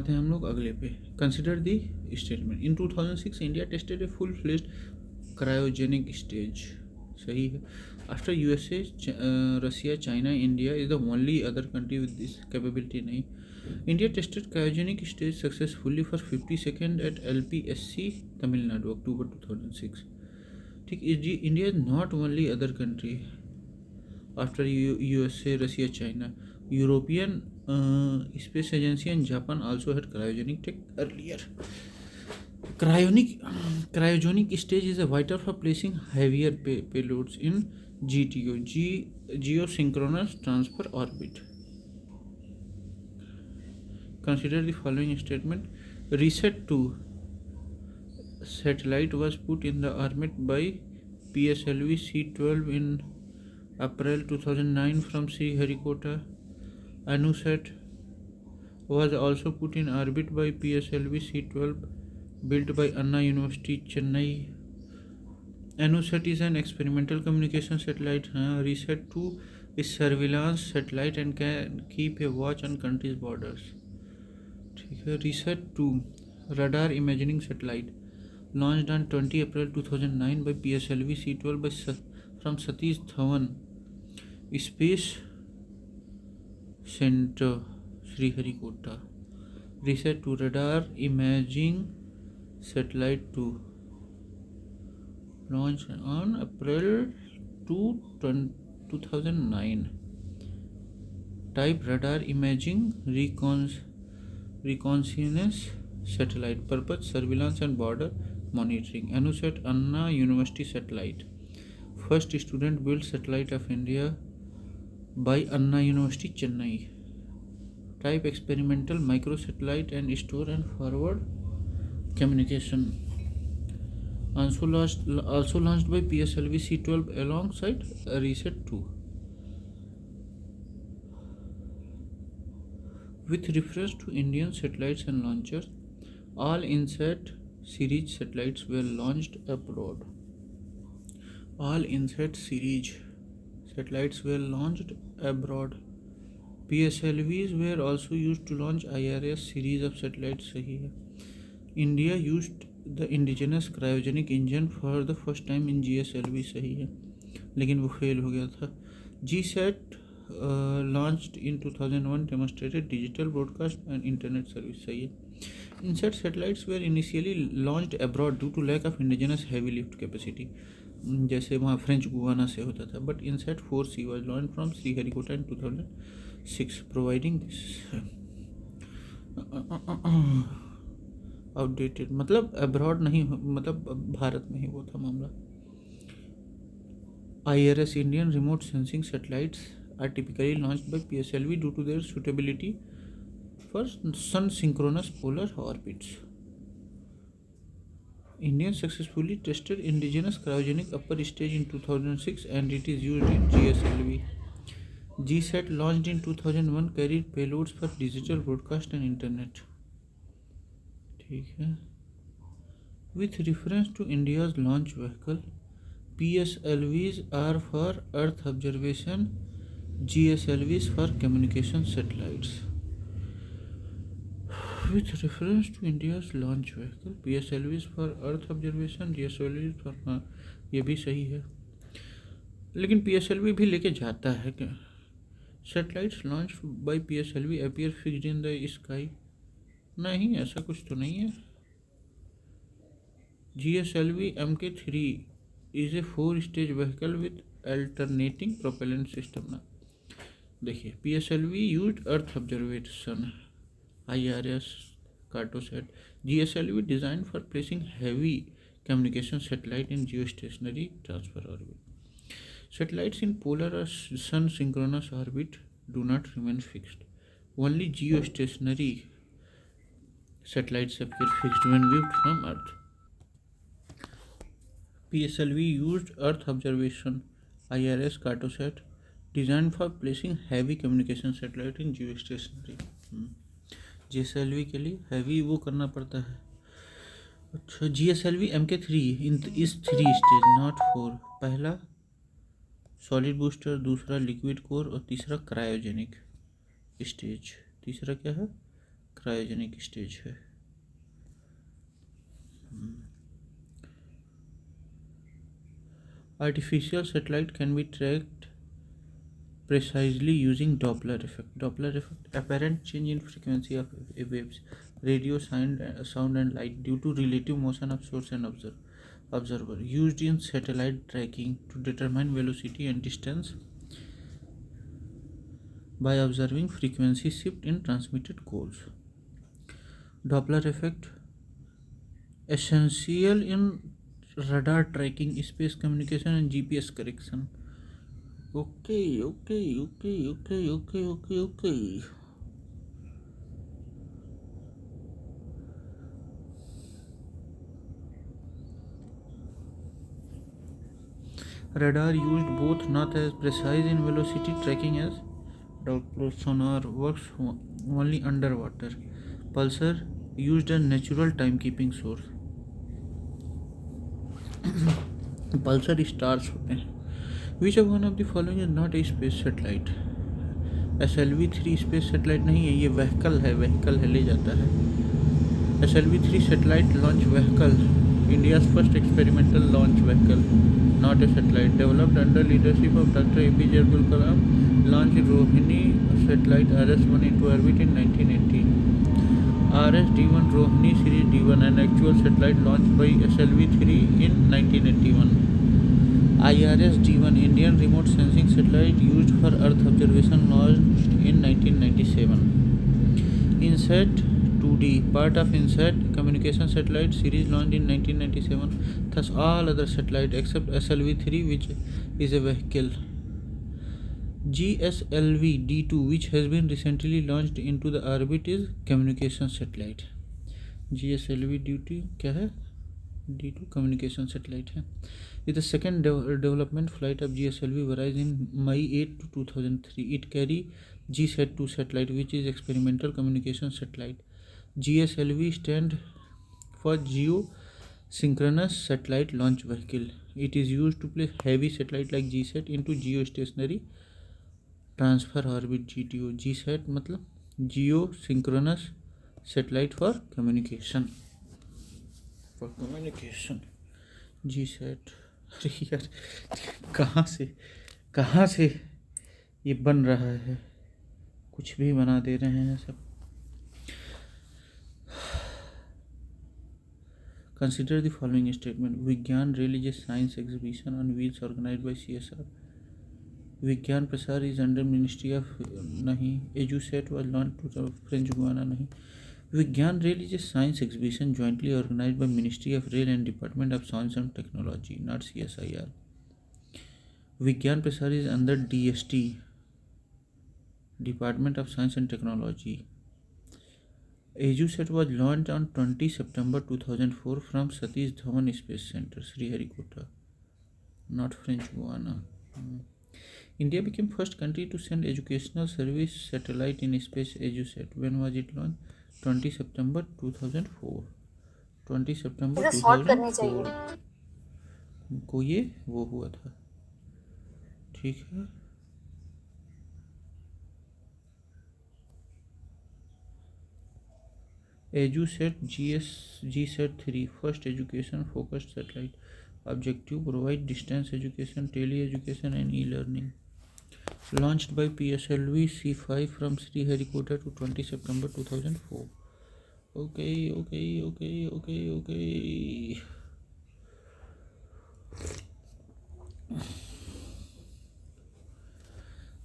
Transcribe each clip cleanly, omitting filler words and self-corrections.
आते हैं हम लोग अगले पे। Consider the statement. In 2006 India tested a full fledged cryogenic stage. सही है। After USA, Russia, China, India is the only other country with this capability. नहीं, India tested cryogenic stage successfully for 50 second at LPSC Tamil Nadu October 2006। ठीक, India is not only other country after USA, Russia, China, European space agency and Japan also had cryogenic tech earlier. Cryogenic stage is vital for placing heavier payloads in GTO, geosynchronous transfer orbit. Consider the following statement. RESET-2 satellite was put in the orbit by PSLV C-12 in April 2009 from Sriharikota. ANUSAT was also put in orbit by PSLV C-12 built by Anna University, Chennai. ANUSAT is an experimental communication satellite. RESET-2 is surveillance satellite and can keep a watch on countries' borders. ठीक है। RESET-2 radar imaging satellite launched on 20 April 2009 by PSLV C-12 from Satish Dhawan Space Center, Sriharikota. RESET-2 radar imaging satellite 2 launched on April 2009. Type radar imaging reconnaissance satellite. Purpose surveillance and border monitoring. ANUSAT Anna University satellite. First student built satellite of India by Anna University, Chennai. Type experimental microsatellite and store and forward communication. Also launched by PSLV C-12 alongside RESET-2. With reference to Indian satellites and launchers, all INSAT series satellites were launched abroad. All INSAT series satellites were launched abroad. PSLVs were also used to launch IRS series of satellites. सही है। India used the indigenous cryogenic engine for the first time in GSLV। सही है, लेकिन वो fail हो गया था। GSAT launched in 2001 demonstrated digital broadcast and internet service। सही है। INSAT satellites were initially launched abroad due to lack of indigenous heavy lift capacity, जैसे वहाँ फ्रेंच गुआना से होता था। But INSAT 4C was launched from Sriharikota in 2006 providing this outdated, मतलब abroad नहीं, मतलब भारत में ही वो था मामला। IRS Indian remote sensing satellites are typically launched by PSLV due to their suitability for sun synchronous polar orbits. India successfully tested indigenous cryogenic upper stage in 2006 and it is used in GSLV. GSAT launched in 2001 carried payloads for digital broadcast and internet। ठीक है। With reference to India's launch vehicle, PSLVs are for Earth observation, GSLVs for communication satellites. With reference to India's launch vehicle, PSLVs for Earth observation, GSLVs for ये भी सही है, लेकिन PSLV भी लेके जाता है क्या? Satellites launched by PSLV appear fixed in the sky। नहीं, ऐसा कुछ तो नहीं है। GSLV MK3 is a 4-stage vehicle with alternating propellant system ना। देखिए, PSLV used Earth observation, IRS, Cartosat। GSLV designed for placing heavy communication satellite in geostationary transfer orbit। Satellites in polar or sun synchronous orbit do not remain fixed. Only geostationary satellites appear fixed when viewed from Earth. PSLV used Earth observation, IRS, Cartosat, designed for placing heavy communication satellite in geostationary। GSLV के लिए heavy वो करना पड़ता है। अच्छा, GSLV MK3 is 3 stage not 4। पहला solid booster, दूसरा liquid core और तीसरा क्रायोजेनिक स्टेज। तीसरा क्या है? क्रायोजेनिक स्टेज है। Artificial satellite can be tracked precisely using Doppler effect. Doppler effect, apparent change in frequency of waves, radio, sound and light due to relative motion of source and observer, used in satellite tracking to determine velocity and distance by observing frequency shift in transmitted codes. Doppler effect, essential in radar tracking, space communication and GPS correction. Okay. Radar used both not as precise in velocity tracking as Doppler sonar works only underwater. Pulsar used a natural timekeeping source. Pulsar stars होते हैं. Which of one of the following is not a space satellite. SLV-3 space satellite नहीं है, ये vehicle है, ले जाता है. SLV-3 satellite launch vehicle, India's first experimental launch vehicle, not a satellite, developed under leadership of doctor APJ Abdul Kalam, launch Rohini satellite RS-1 into orbit in 1980. RS-D1 Rohini Series D1, an actual satellite launched by SLV-3 in 1981. IRS-D1 Indian remote sensing satellite used for Earth observation, launched in 1997. INSAT 2D, part of INSAT communication satellite series, launched in 1997. Thus all other satellites except SLV-3, which is a vehicle. GSLV D2, which has been recently launched into the orbit, is communication satellite. GSLV D2 क्या है? D2 communication satellite है. With the second development flight of GSLV was in May 8, 2003. It carry GSAT-2 satellite, which is experimental communication satellite. GSLV stand for Geosynchronous Satellite Launch Vehicle. It is used to place heavy satellite like GSAT into geostationary transfer orbit GTO. GSAT मतलब geosynchronous satellite for communication. GSAT. अरे यार, कहाँ से ये बन रहा है, कुछ भी बना दे रहे हैं सब. Consider the following statement. Vigyan rail is a science exhibition on wheels organised by CSR. Vigyan Prasar is under ministry of नहीं. EduSat was launch to French Guiana नहीं. Vigyan rail is a science exhibition jointly organised by ministry of rail and department of science and technology, not CSIR. Vigyan Prasar is under DST, department of science and technology. EduSat was launched on 20 September 2004 from Satish Dhawan Space Center, Sriharikota, not French Guiana. India became first country to send educational service satellite in space. EduSat. When was it launched? 20 September 2004. 20 September 2004 को ये वो हुआ था. ठीक है. EduSat GSAT-3 first education focused satellite. Objective: provide distance education, tele-education and e-learning. Launched by PSLV C5 from Sriharikota to 20 September 2004. Okay.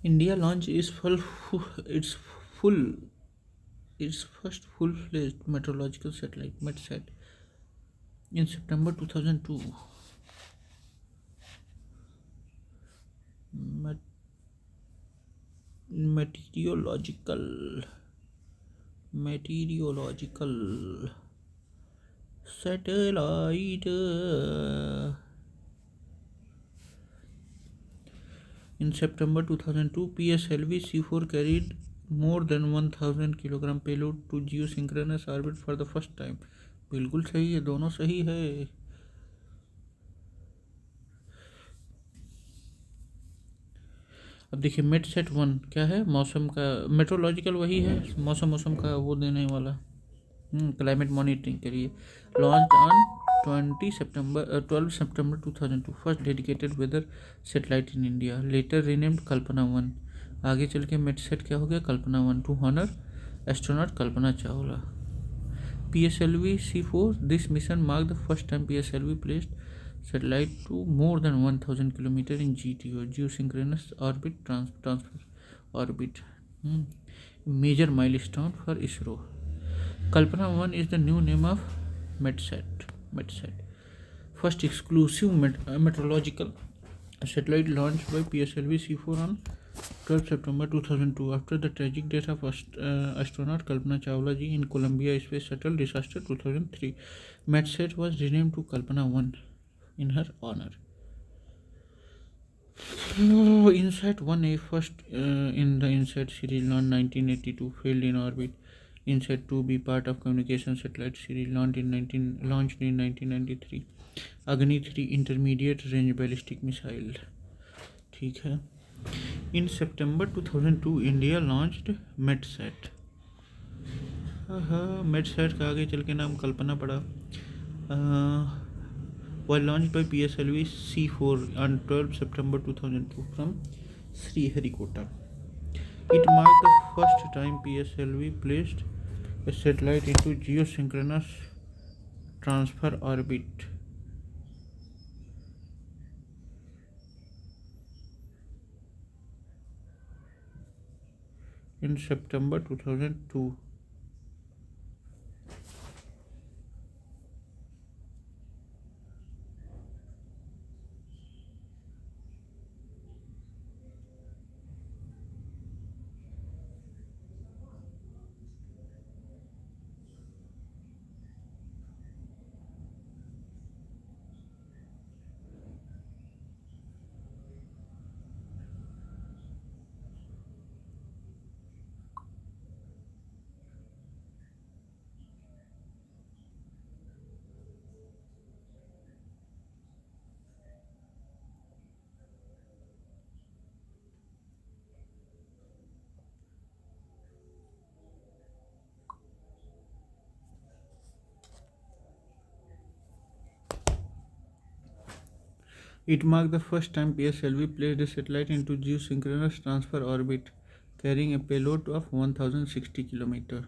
India launched its first full-fledged meteorological satellite, METSAT, in September 2002. Meteorological satellite. In September 2002, PSLV C4 carried more than 1000 kilogram payload to geosynchronous orbit for the first time. बिल्कुल सही है, दोनों सही है. अब देखिए मेटसेट 1 क्या है, मौसम का मेट्रोलॉजिकल वही है, मौसम का वो देने वाला, क्लाइमेट मॉनिटरिंग के लिए। Launch on 12 September 2002, first dedicated weather satellite in India, later renamed Kalpana 1। आगे चल के मेटसेट क्या हो गया, Kalpana 1, to honour astronaut Kalpana Chawla. PSLV C4, this mission marked the first time PSLV placed satellite to more than 1000 km in GTO, geosynchronous orbit transfer orbit. Major milestone for ISRO. Kalpana 1 is the new name of METSAT. First exclusive meteorological satellite launched by PSLV C4 on 12 September 2002 after the tragic death of astronaut Kalpana Chawla ji in Columbia Space Shuttle disaster 2003. METSAT was renamed to Kalpana 1 in her honor. INSAT 1A, first in the INSAT series, launched 1982, failed in orbit. INSAT 2B, part of communication satellite series, launched in 1993. Agni 3, intermediate range ballistic missile. ठीक है. In September 2002, India launched METSAT. METSAT का आगे चल के नाम कल्पना पड़ा. Was launched by PSLV C4 on 12 September 2002 from Sriharikota. It marked the first time PSLV placed a satellite into geosynchronous transfer orbit. In September 2002. It marked the first time PSLV placed a satellite into geosynchronous transfer orbit, carrying a payload of 1060 km.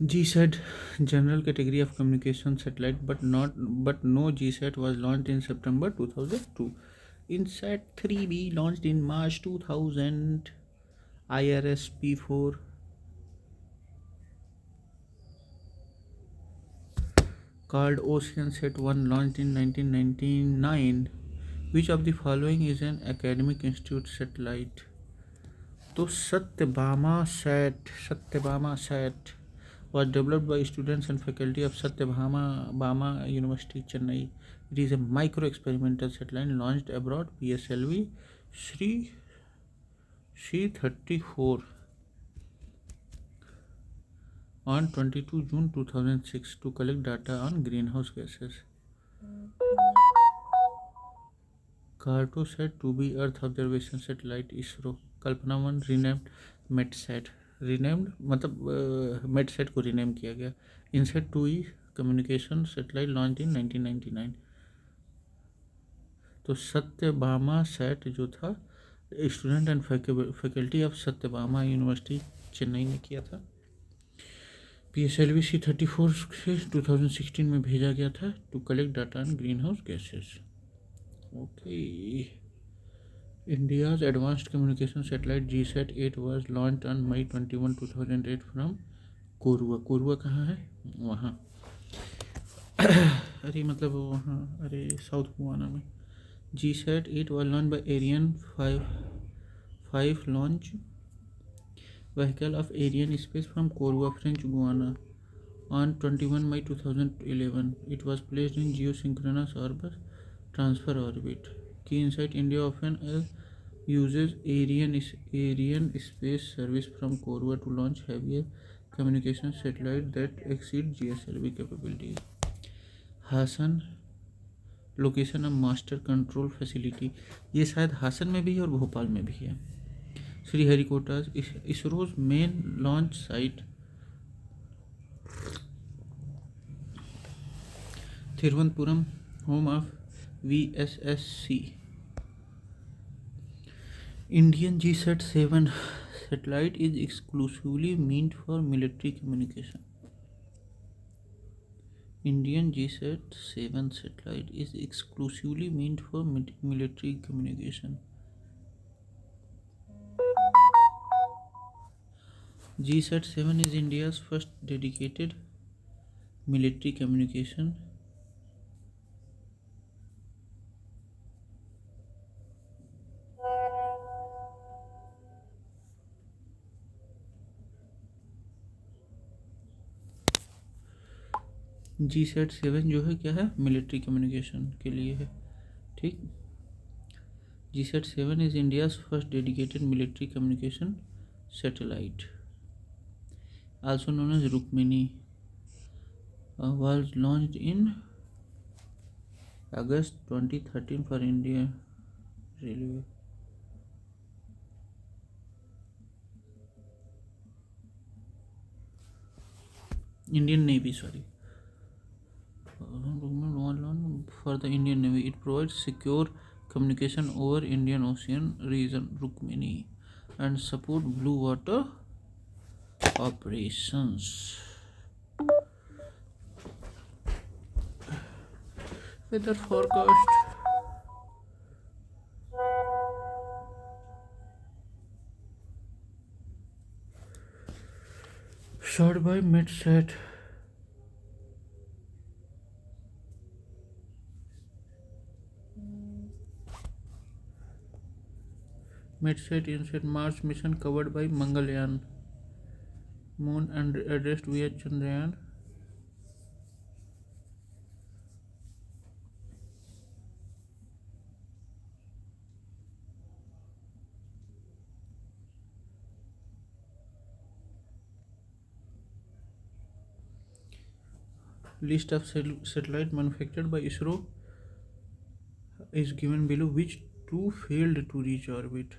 GSAT, general category of communication satellite, but no GSAT was launched in September 2002. INSAT 3B launched in March 2000. IRS-P4 called OceanSat 1 launched in 1999. Which of the following is an academic institute satellite? तो Satyabama Sat was developed by students and faculty of Satyabama University, Chennai. It is a micro-experimental satellite launched abroad, PSLV C-34 on 22 June 2006 to collect data on greenhouse gases. Cartosat 2B Earth Observation Satellite ISRO. Kalpana 1 renamed METSAT. renamed मतलब METSAT को renamed किया गया. INSAT 2E communication satellite launched in 1999. तो Satyabhama set जो था student and faculty of Satyabhama university Chennai ने किया था. PSLV C-34 से 2016 में भेजा गया था to collect data on greenhouse gases. Okay. India's advanced communication satellite GSAT 8 was launched on May 21, 2008 from Kourou. Kourou कहाँ है? वहाँ अरे मतलब वहाँ अरे साउथ गुआना में. GSAT 8 was launched by Ariane 5 launch vehicle of Ariane Space from Corua, French Guiana on 21 May 2011. It was placed in geosynchronous orbit transfer orbit. Key insight: India often uses Ariane Space Service from Corua to launch heavier communication satellites that exceed GSLV capabilities. Hassan location of master control facility, ये शायद हासन में भी है और भोपाल में भी है। Sriharikota ISRO's main launch site. Thiruvananthapuram home of VSSC। Indian GSAT-7 satellite is exclusively meant for military communication. Indian GSAT-7 satellite is exclusively meant for military communication. GSAT-7 is India's first dedicated military communication GSAT-7 जो है क्या है, military communication के लिए है। ठीक, GSAT-7 is India's first dedicated military communication satellite, also known as Rukmini, was launched in August 2013 for Indian Railway. Indian Navy, sorry. For the Indian Navy, it provides secure communication over Indian Ocean region, Rukmini, and support blue water operations. Weather forecast. Shot by MidSat. MidSat InSat Mars mission covered by Mangalyaan. Moon and addressed via Chandrayaan. List of satellite manufactured by ISRO is given below. Which two failed to reach orbit?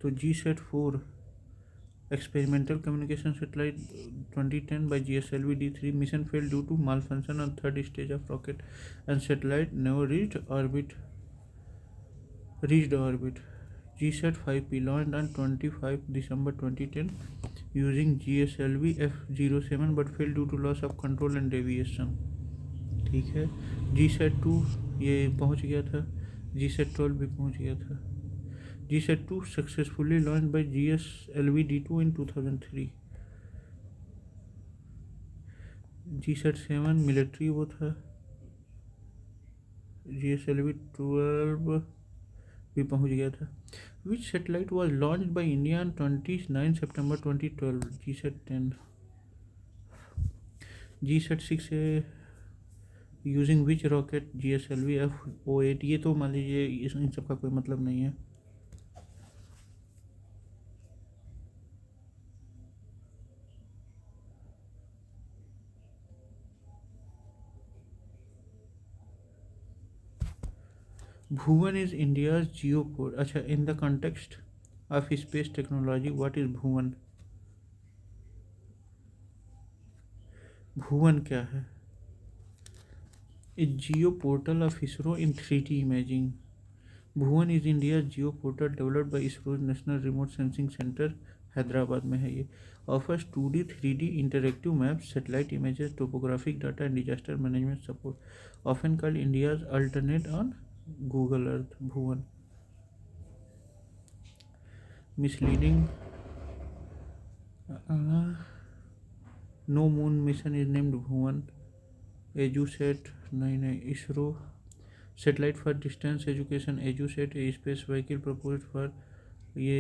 तो GSAT-4 experimental communication satellite 2010 by GSLV D3 mission failed due to malfunction on third stage of rocket, and satellite never reached orbit. GSAT-5P launched on 25 December 2010 using GSLV F07 but failed due to loss of control and deviation. ठीक है, GSAT-2 ये पहुंच गया था, GSAT-12 भी पहुंच गया था। GSAT-2 successfully launched by GSLV D2 in 2003. GSAT-7 military वो था, GSLV-12 भी पहुंच गया था। Which satellite was launched by India on 29 September 2012? GSAT-10. GSAT-6 using which rocket? GSLV F08। ये तो मान लीजिए इन सब का कोई मतलब नहीं है। Bhuvan is India's geo port. अच्छा, in the context of space technology what is Bhuvan? भुवन क्या है? Is geo portal of ISRO in 3D imaging. Bhuvan is India geo portal developed by ISRO national remote sensing centre, Hyderabad में है। ये offers 2D 3D interactive maps, satellite images, topographic data and disaster management support, often called India's alternate on Google Earth. Bhuvan misleading. No moon mission is named Bhuvan. EduSat नहीं, ISRO satellite for distance education, EduSat. A space vehicle proposed for ये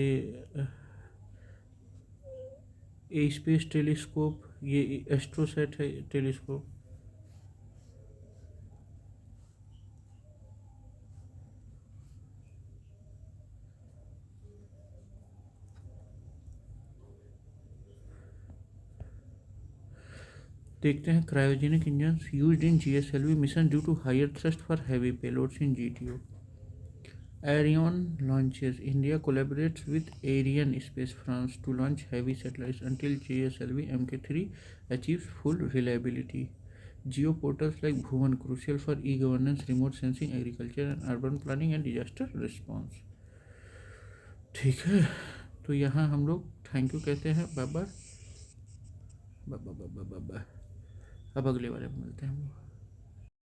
a space telescope, ये एस्ट्रोसेट है telescope. देखते हैं cryogenic engine used in GSLV mission due to higher thrust for heavy payloads in GTO. Arion launches. India collaborates with Ariane Space France to launch heavy satellites until GSLV Mk3 achieves full reliability. Geoportals like Bhuvan crucial for e-governance, remote sensing, agriculture and urban planning and disaster response. ठीक है, तो यहाँ हम लोग thank you कहते हैं. Bye bye. अब अगले वाले में मिलते हैं हम लोग.